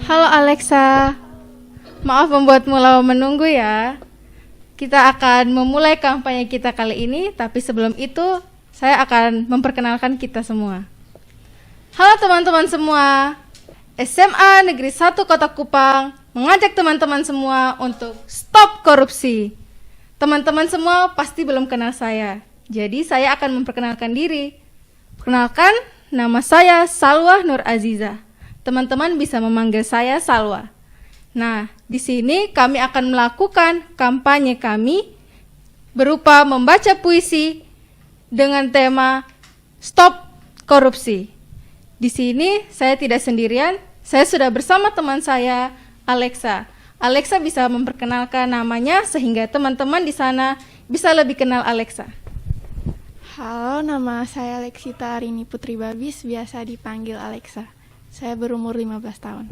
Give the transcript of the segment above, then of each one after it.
Halo Alexa, maaf membuatmu lama menunggu ya. Kita akan memulai kampanye kita kali ini, tapi sebelum itu saya akan memperkenalkan kita semua. Halo teman-teman semua, SMA Negeri 1 Kota Kupang mengajak teman-teman semua untuk stop korupsi. Teman-teman semua pasti belum kenal saya, jadi saya akan memperkenalkan diri. Perkenalkan, nama saya Salwa Nur Aziza. Teman-teman bisa memanggil saya Salwa. Nah, di sini kami akan melakukan kampanye kami berupa membaca puisi dengan tema Stop Korupsi. Di sini saya tidak sendirian, saya sudah bersama teman saya, Alexa. Alexa bisa memperkenalkan namanya sehingga teman-teman di sana bisa lebih kenal Alexa. Halo, nama saya Lexita Arini Putri Babis, biasa dipanggil Alexa. Saya berumur 15 tahun.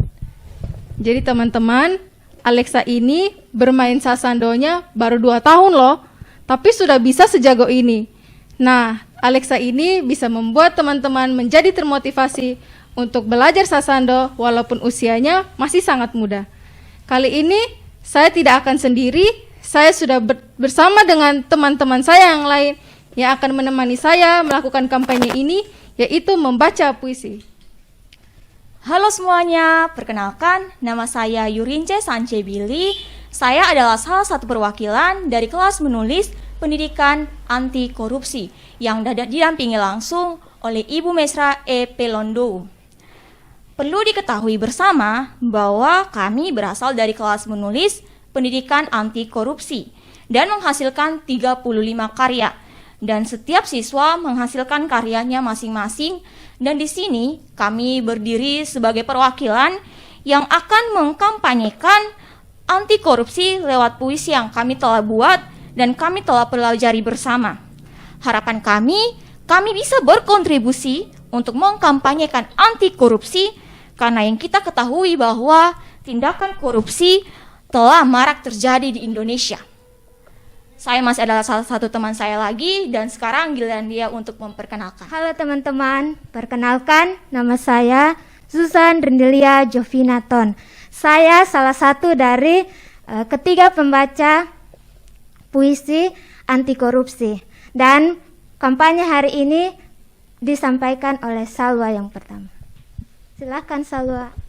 Jadi teman-teman, Alexa ini bermain sasandonya baru 2 tahun loh, tapi sudah bisa sejago ini. Nah, Alexa ini bisa membuat teman-teman menjadi termotivasi untuk belajar sasando walaupun usianya masih sangat muda. Kali ini saya tidak akan sendiri, saya sudah bersama dengan teman-teman saya yang lain yang akan menemani saya melakukan kampanye ini, yaitu membaca puisi. Halo semuanya, perkenalkan nama saya Yurince Sance Billy. Saya adalah salah satu perwakilan dari kelas menulis pendidikan anti korupsi yang didampingi langsung oleh Ibu Mesra E. Pelondo. Perlu diketahui bersama bahwa kami berasal dari kelas menulis pendidikan anti korupsi dan menghasilkan 35 karya. Dan setiap siswa menghasilkan karyanya masing-masing. Dan di sini kami berdiri sebagai perwakilan yang akan mengkampanyekan anti korupsi lewat puisi yang kami telah buat dan kami telah pelajari bersama. Harapan kami bisa berkontribusi untuk mengkampanyekan anti korupsi karena yang kita ketahui bahwa tindakan korupsi telah marak terjadi di Indonesia. Saya masih adalah salah satu teman saya lagi dan sekarang giliran dia untuk memperkenalkan. Halo teman-teman, perkenalkan nama saya Susan Rendelia Jovinaton. Saya salah satu dari ketiga pembaca puisi anti korupsi dan kampanye hari ini disampaikan oleh Salwa yang pertama. Silakan Salwa.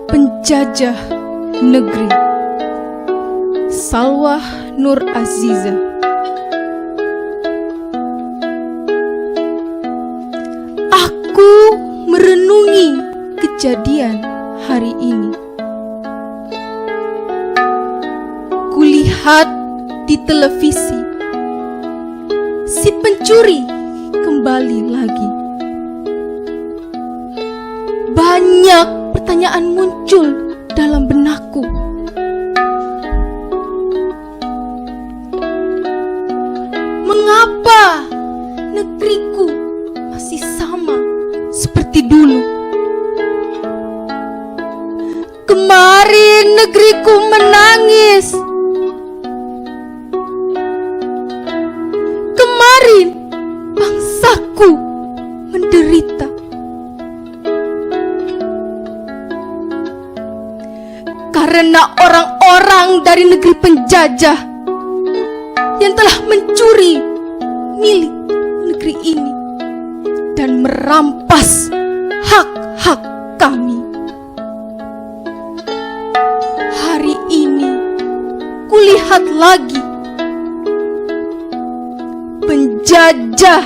Penjajah negeri Salwa Nur Aziza. Aku merenungi kejadian hari ini. Kulihat di televisi si pencuri kembali lagi. Banyak pertanyaan muncul dalam benakku. Mengapa negeriku masih sama seperti dulu? Kemarin negeriku menangis. Kemarin bangsaku menderita. Karena orang-orang dari negeri penjajah yang telah mencuri milik negeri ini dan merampas hak-hak kami. Hari ini kulihat lagi penjajah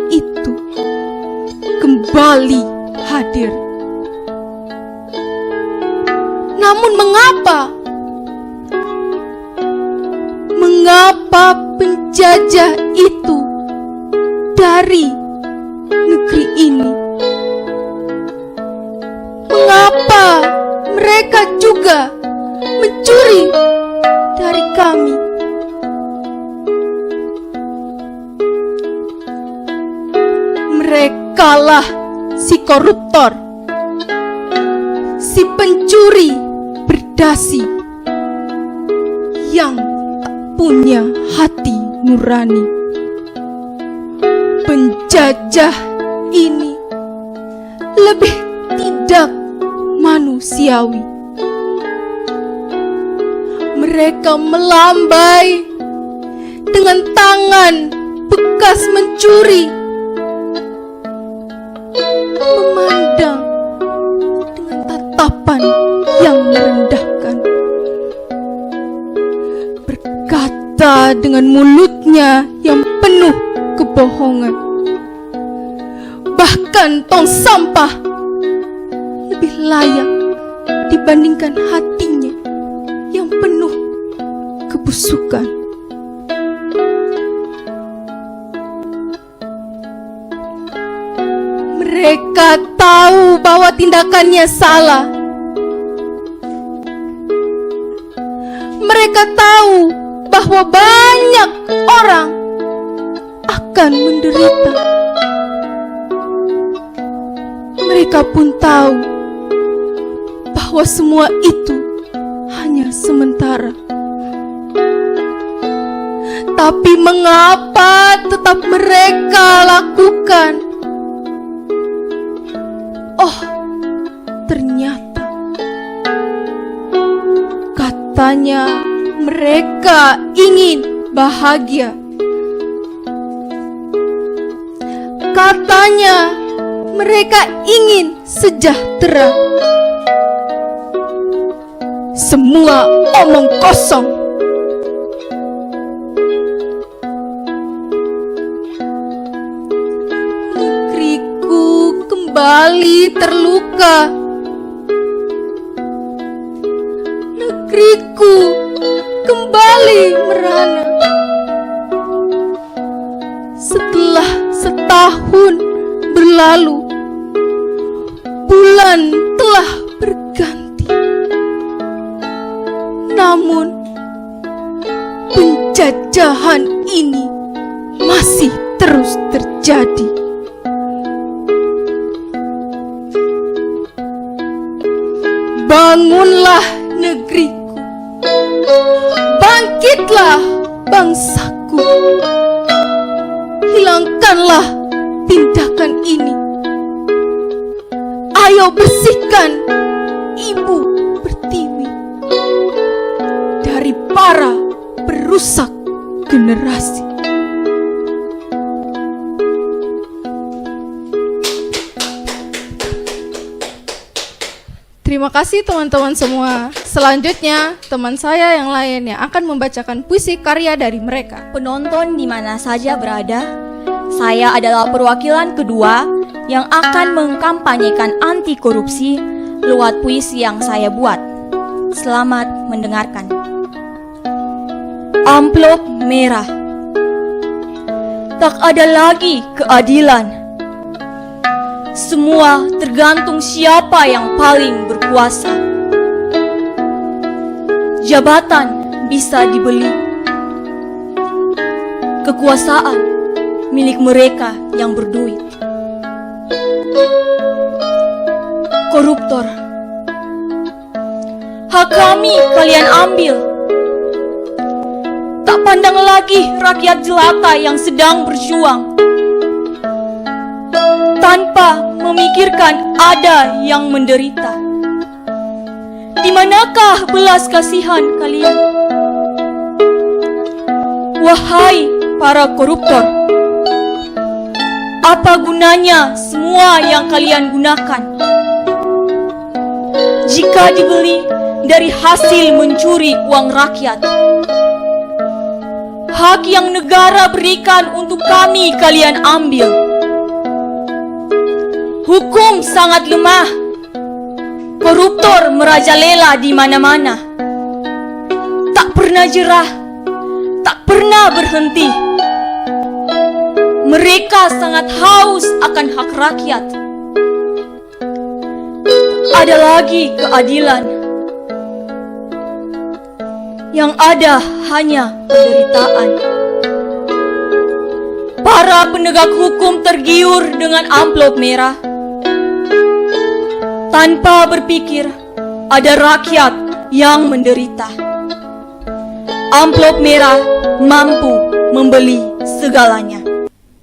itu kembali hadir. Namun mengapa? Mengapa penjajah itu dari negeri ini? Mengapa mereka juga mencuri dari kami? Merekalah si koruptor, si pencuri berdasi. yang tak punya hati nurani. Penjajah ini lebih tidak manusiawi. Mereka melambai dengan tangan bekas mencuri, memandang dengan tatapan yang merendahkan, berkata dengan mulutnya yang penuh kebohongan. Bahkan tong sampah lebih layak dibandingkan hatinya yang penuh kebusukan. Mereka tahu bahwa tindakannya salah. Mereka tahu bahwa banyak orang akan menderita. Mereka pun tahu bahwa semua itu hanya sementara. Tapi mengapa tetap mereka lakukan? Oh, ternyata katanya mereka ingin bahagia. Katanya mereka ingin sejahtera. Semua omong kosong. Negeriku kembali terluka. Negeriku kembali merana. Setelah setahun berlalu, bulan telah berganti. Namun penjajahan ini masih terus terjadi. Bangunlah negeriku, bangkitlah bangsaku, hilangkanlah tindakan ini. Ayo bersihkan Ibu Pertiwi dari para perusak generasi. Terima kasih teman-teman semua. Selanjutnya, teman saya yang lain yang akan membacakan puisi karya dari mereka. Penonton di mana saja berada, saya adalah perwakilan kedua yang akan mengkampanyekan anti korupsi lewat puisi yang saya buat. Selamat mendengarkan. Amplop merah. Tak ada lagi keadilan. Semua tergantung siapa yang paling berkuasa. Jabatan bisa dibeli. Kekuasaan milik mereka yang berduit. Koruptor, hak kami kalian ambil. Tak pandang lagi rakyat jelata yang sedang berjuang, tanpa memikirkan ada yang menderita. Di manakah belas kasihan kalian? Wahai para koruptor, apa gunanya semua yang kalian gunakan jika dibeli dari hasil mencuri uang rakyat? Hak yang negara berikan untuk kami kalian ambil. Hukum sangat lemah. Koruptor merajalela di mana-mana. Tak pernah jerah, tak pernah berhenti. Mereka sangat haus akan hak rakyat. Tak ada lagi keadilan. Yang ada hanya penderitaan. Para penegak hukum tergiur dengan amplop merah, tanpa berpikir ada rakyat yang menderita. amplop merah mampu membeli segalanya.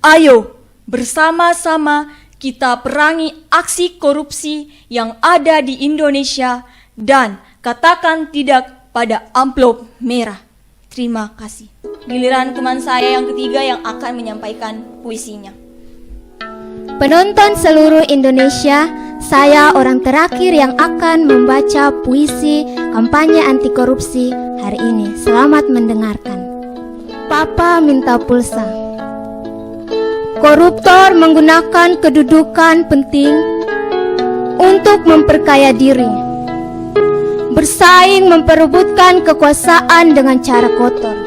Ayo, bersama-sama kita perangi aksi korupsi yang ada di Indonesia dan katakan tidak pada amplop merah. Terima kasih. Giliran teman saya yang ketiga yang akan menyampaikan puisinya. Penonton seluruh Indonesia, saya orang terakhir yang akan membaca puisi kampanye anti korupsi hari ini. Selamat mendengarkan. Papa minta pulsa. Koruptor menggunakan kedudukan penting untuk memperkaya diri, bersaing memperebutkan kekuasaan dengan cara kotor.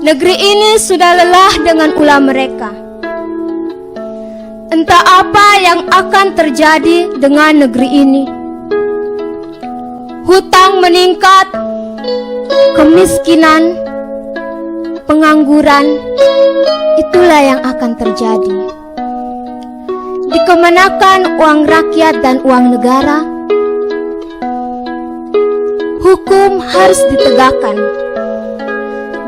Negeri ini sudah lelah dengan ulah mereka. Entah apa yang akan terjadi dengan negeri ini. Hutang meningkat, kemiskinan, pengangguran, itulah yang akan terjadi. Dikemanakan uang rakyat dan uang negara? Hukum harus ditegakkan.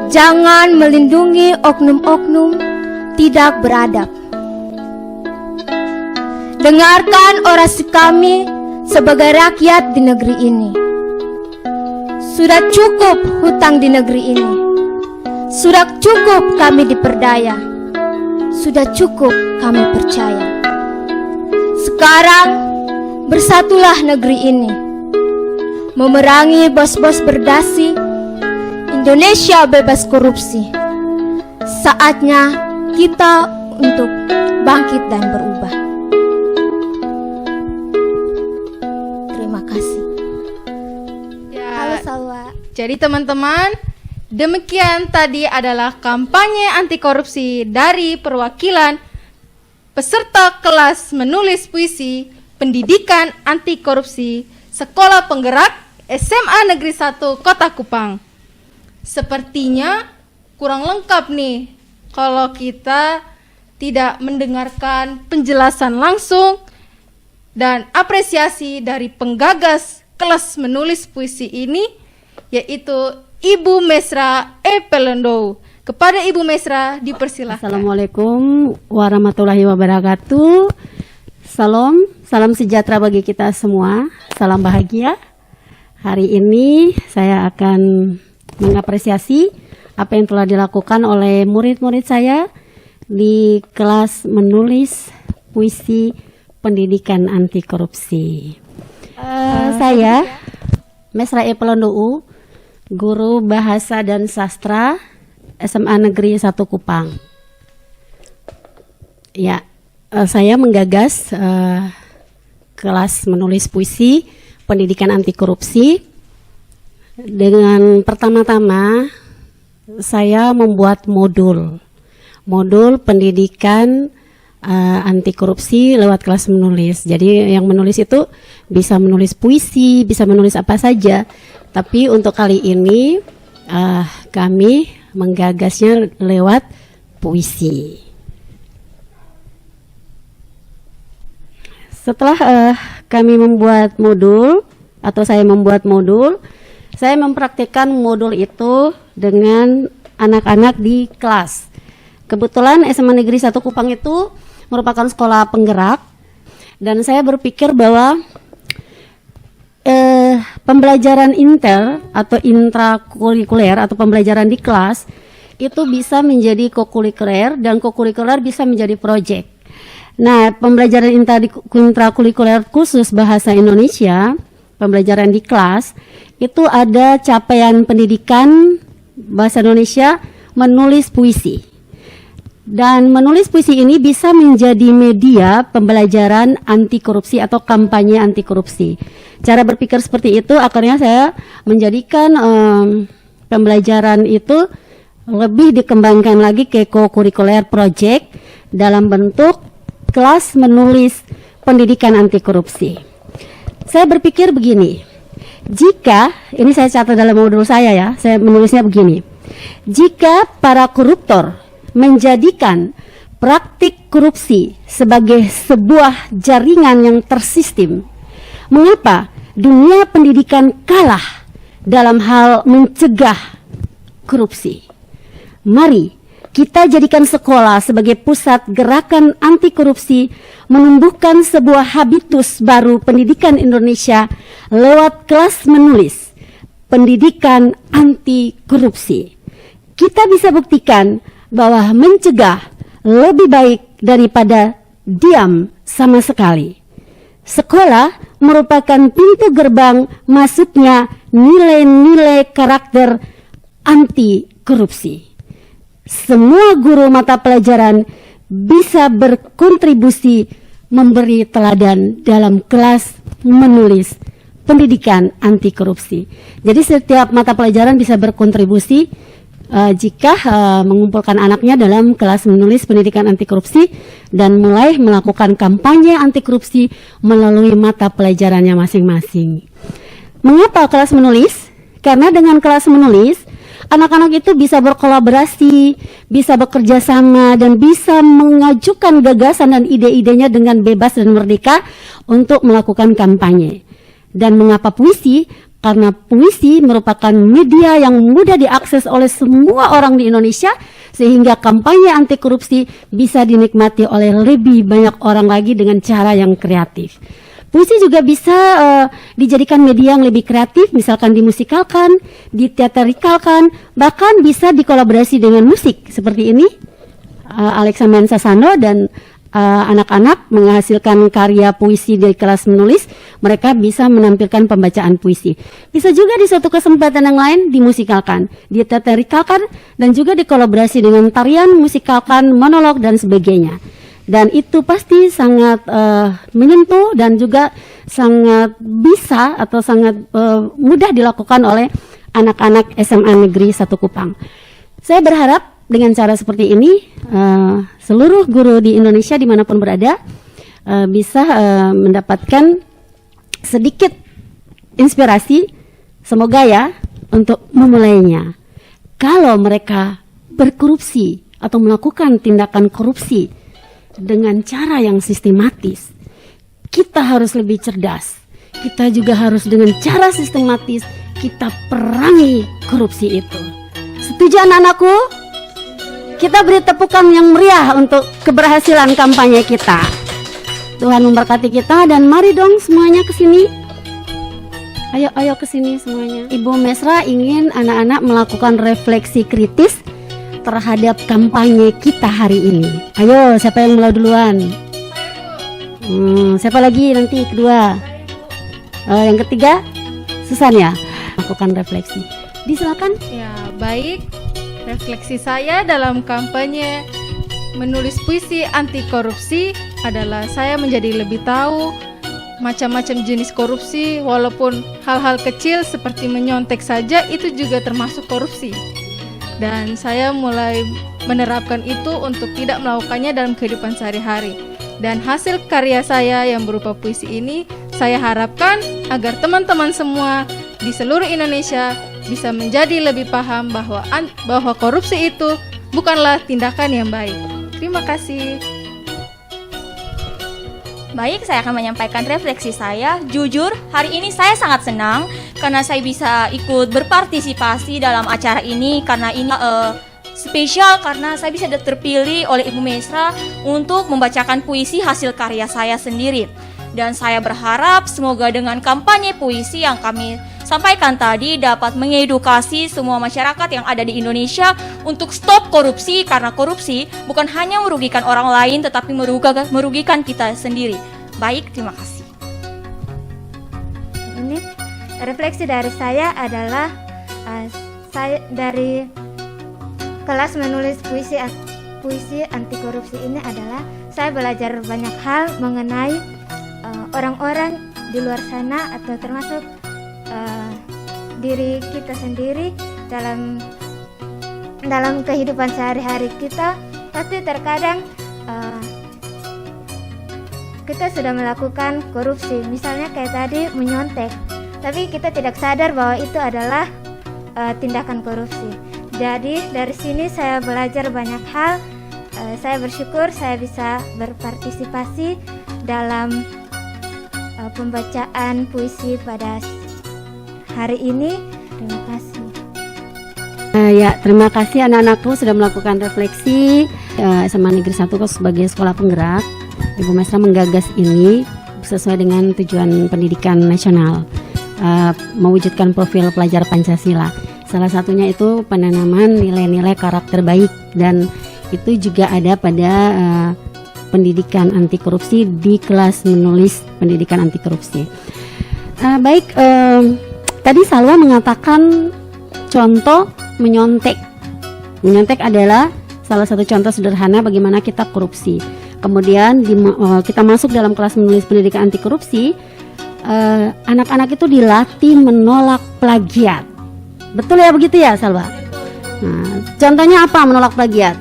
Jangan melindungi oknum-oknum tidak beradab. Dengarkan orasi kami sebagai rakyat di negeri ini. Sudah cukup hutang di negeri ini. Sudah cukup kami diperdaya. Sudah cukup kami percaya. Sekarang bersatulah negeri ini, memerangi bos-bos berdasi. Indonesia bebas korupsi. Saatnya kita untuk bangkit dan berubah. Terima kasih. Halo Salwa. Jadi teman-teman, demikian tadi adalah kampanye anti korupsi dari perwakilan peserta kelas menulis puisi pendidikan anti korupsi Sekolah Penggerak SMA Negeri 1 Kota Kupang. Sepertinya kurang lengkap nih kalau kita tidak mendengarkan penjelasan langsung dan apresiasi dari penggagas kelas menulis puisi ini, yaitu Ibu Mesra Pelendo. Kepada Ibu Mesra dipersilahkan. Assalamualaikum warahmatullahi wabarakatuh. Salam sejahtera bagi kita semua. Salam bahagia. Hari ini saya akan mengapresiasi apa yang telah dilakukan oleh murid-murid saya di kelas menulis puisi pendidikan anti korupsi. Saya Mesra Pelendo, guru bahasa dan sastra SMA Negeri 1 Kupang. Ya, saya menggagas kelas menulis puisi pendidikan anti korupsi. Dengan pertama-tama saya membuat modul pendidikan anti korupsi lewat kelas menulis. Jadi yang menulis itu bisa menulis puisi, bisa menulis apa saja. Tapi untuk kali ini kami menggagasnya lewat puisi. Setelah kami membuat modul atau saya membuat modul, saya mempraktikkan modul itu dengan anak-anak di kelas. Kebetulan SMA Negeri 1 Kupang itu merupakan sekolah penggerak, dan saya berpikir bahwa pembelajaran inter atau intrakurikuler atau pembelajaran di kelas itu bisa menjadi kokurikuler dan kokurikuler bisa menjadi proyek. Nah, pembelajaran intrakurikuler khusus bahasa Indonesia, pembelajaran di kelas itu ada capaian pendidikan bahasa Indonesia menulis puisi. Dan menulis puisi ini bisa menjadi media pembelajaran anti korupsi atau kampanye anti korupsi. Cara berpikir seperti itu akhirnya saya menjadikan pembelajaran itu lebih dikembangkan lagi ke co-curricular project dalam bentuk kelas menulis pendidikan anti korupsi. Saya berpikir begini, jika, ini saya catat dalam modul saya ya, saya menulisnya begini, jika para koruptor menjadikan praktik korupsi sebagai sebuah jaringan yang tersistem, mengapa dunia pendidikan kalah dalam hal mencegah korupsi. Mari kita jadikan sekolah sebagai pusat gerakan anti korupsi, menumbuhkan sebuah habitus baru pendidikan Indonesia lewat kelas menulis, pendidikan anti korupsi. Kita bisa buktikan bahwa mencegah lebih baik daripada diam sama sekali. Sekolah merupakan pintu gerbang masuknya nilai-nilai karakter anti korupsi. Semua guru mata pelajaran bisa berkontribusi memberi teladan dalam kelas menulis pendidikan anti korupsi. Jadi setiap mata pelajaran bisa berkontribusi jika mengumpulkan anaknya dalam kelas menulis pendidikan anti korupsi dan mulai melakukan kampanye anti korupsi melalui mata pelajarannya masing-masing. Mengapa kelas menulis? Karena dengan kelas menulis anak-anak itu bisa berkolaborasi, bisa bekerja sama, dan bisa mengajukan gagasan dan ide-idenya dengan bebas dan merdeka untuk melakukan kampanye. Dan mengapa puisi? Karena puisi merupakan media yang mudah diakses oleh semua orang di Indonesia, sehingga kampanye anti korupsi bisa dinikmati oleh lebih banyak orang lagi dengan cara yang kreatif. Puisi juga bisa dijadikan media yang lebih kreatif, misalkan dimusikalkan, diteatrikalkan, bahkan bisa dikolaborasi dengan musik. Seperti ini, Alexa Mensasano dan anak-anak menghasilkan karya puisi dari kelas menulis, mereka bisa menampilkan pembacaan puisi. Bisa juga di suatu kesempatan yang lain dimusikalkan, diteatrikalkan, dan juga dikolaborasi dengan tarian, musikalkan, monolog, dan sebagainya. Dan itu pasti sangat menyentuh dan juga sangat bisa atau sangat mudah dilakukan oleh anak-anak SMA Negeri 1 Kupang. Saya berharap dengan cara seperti ini seluruh guru di Indonesia dimanapun berada bisa mendapatkan sedikit inspirasi, semoga ya, untuk memulainya. Kalau mereka berkorupsi atau melakukan tindakan korupsi dengan cara yang sistematis, kita harus lebih cerdas. Kita juga harus dengan cara sistematis kita perangi korupsi itu. Setuju anak-anakku? Kita beri tepukan yang meriah untuk keberhasilan kampanye kita. Tuhan memberkati kita, dan mari dong semuanya ke sini. Ayo ke sini semuanya. Ibu Mesra ingin anak-anak melakukan refleksi kritis terhadap kampanye kita hari ini. Ayo, siapa yang mulai duluan? Siapa lagi nanti kedua? Yang ketiga, Susan ya. Lakukan refleksi. Disilakan. Ya, baik. Refleksi saya dalam kampanye menulis puisi anti korupsi adalah saya menjadi lebih tahu macam-macam jenis korupsi, walaupun hal-hal kecil seperti menyontek saja itu juga termasuk korupsi. Dan saya mulai menerapkan itu untuk tidak melakukannya dalam kehidupan sehari-hari. Dan hasil karya saya yang berupa puisi ini, saya harapkan agar teman-teman semua di seluruh Indonesia bisa menjadi lebih paham bahwa korupsi itu bukanlah tindakan yang baik. Terima kasih. Baik, saya akan menyampaikan refleksi saya. Jujur, hari ini saya sangat senang karena saya bisa ikut berpartisipasi dalam acara ini, karena ini spesial karena saya bisa terpilih oleh Ibu Mesra untuk membacakan puisi hasil karya saya sendiri. Dan saya berharap semoga dengan kampanye puisi yang kami sampaikan tadi dapat mengedukasi semua masyarakat yang ada di Indonesia untuk stop korupsi, karena korupsi bukan hanya merugikan orang lain tetapi merugikan kita sendiri. Baik, terima kasih. Ini refleksi dari saya adalah saya dari kelas menulis puisi anti korupsi ini adalah saya belajar banyak hal mengenai orang-orang di luar sana atau termasuk diri kita sendiri dalam kehidupan sehari-hari kita. Pasti terkadang kita sudah melakukan korupsi, misalnya kayak tadi menyontek, tapi kita tidak sadar bahwa itu adalah tindakan korupsi. Jadi dari sini saya belajar banyak hal. Saya bersyukur saya bisa berpartisipasi dalam pembacaan puisi pada hari ini, Terima kasih. Ya, terima kasih anak-anakku sudah melakukan refleksi. SMA Negeri 1 sebagai sekolah penggerak, Ibu Mesra menggagas ini sesuai dengan tujuan pendidikan nasional, mewujudkan profil pelajar Pancasila. Salah satunya itu penanaman nilai-nilai karakter baik, dan itu juga ada pada pendidikan anti korupsi di kelas menulis pendidikan anti korupsi. Baik, tadi Salwa mengatakan contoh menyontek. Menyontek adalah salah satu contoh sederhana bagaimana kita korupsi. Kemudian kita masuk dalam kelas menulis pendidikan anti korupsi, anak-anak itu dilatih menolak plagiat. Betul ya, begitu ya Salwa? Nah, contohnya apa menolak plagiat?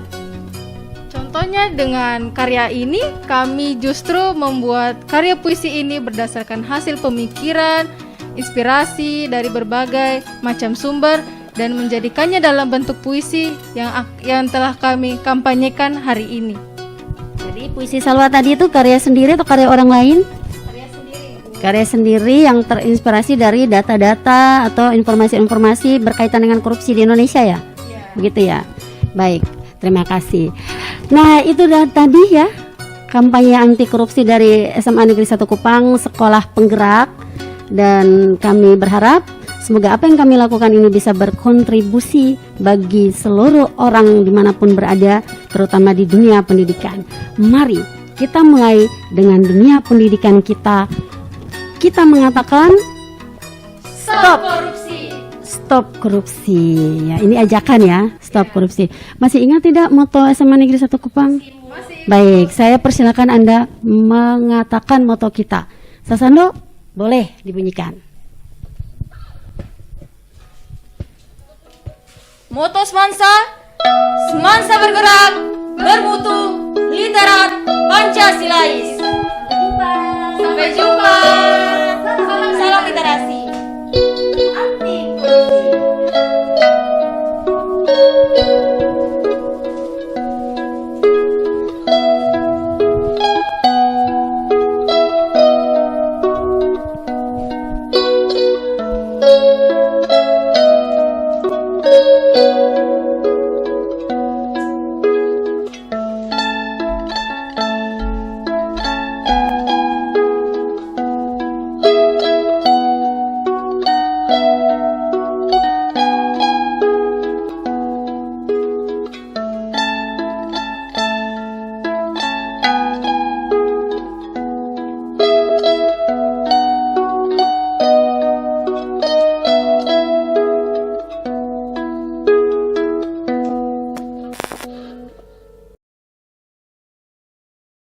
Contohnya dengan karya ini, kami justru membuat karya puisi ini berdasarkan hasil pemikiran, inspirasi dari berbagai macam sumber, dan menjadikannya dalam bentuk puisi yang telah kami kampanyekan hari ini. Jadi puisi Salwa tadi itu karya sendiri atau karya orang lain? Karya sendiri yang terinspirasi dari data-data atau informasi-informasi berkaitan dengan korupsi di Indonesia ya? Begitu ya? Baik, terima kasih. Nah, itu tadi ya kampanye anti korupsi dari SMA Negeri 1 Kupang, sekolah penggerak, dan kami berharap semoga apa yang kami lakukan ini bisa berkontribusi bagi seluruh orang dimanapun berada, terutama di dunia pendidikan. Mari kita mulai dengan dunia pendidikan kita. Kita mengatakan stop korupsi. Stop korupsi. Ya, ini ajakan ya, stop korupsi. Masih ingat tidak moto SMA Negeri 1 Kupang? Baik, saya persilakan Anda mengatakan moto kita. Sasando, boleh dibunyikan. Moto Semansa, Semansa bergerak, bermutu, literat, Pancasilais. Sampai jumpa. Salam literasi.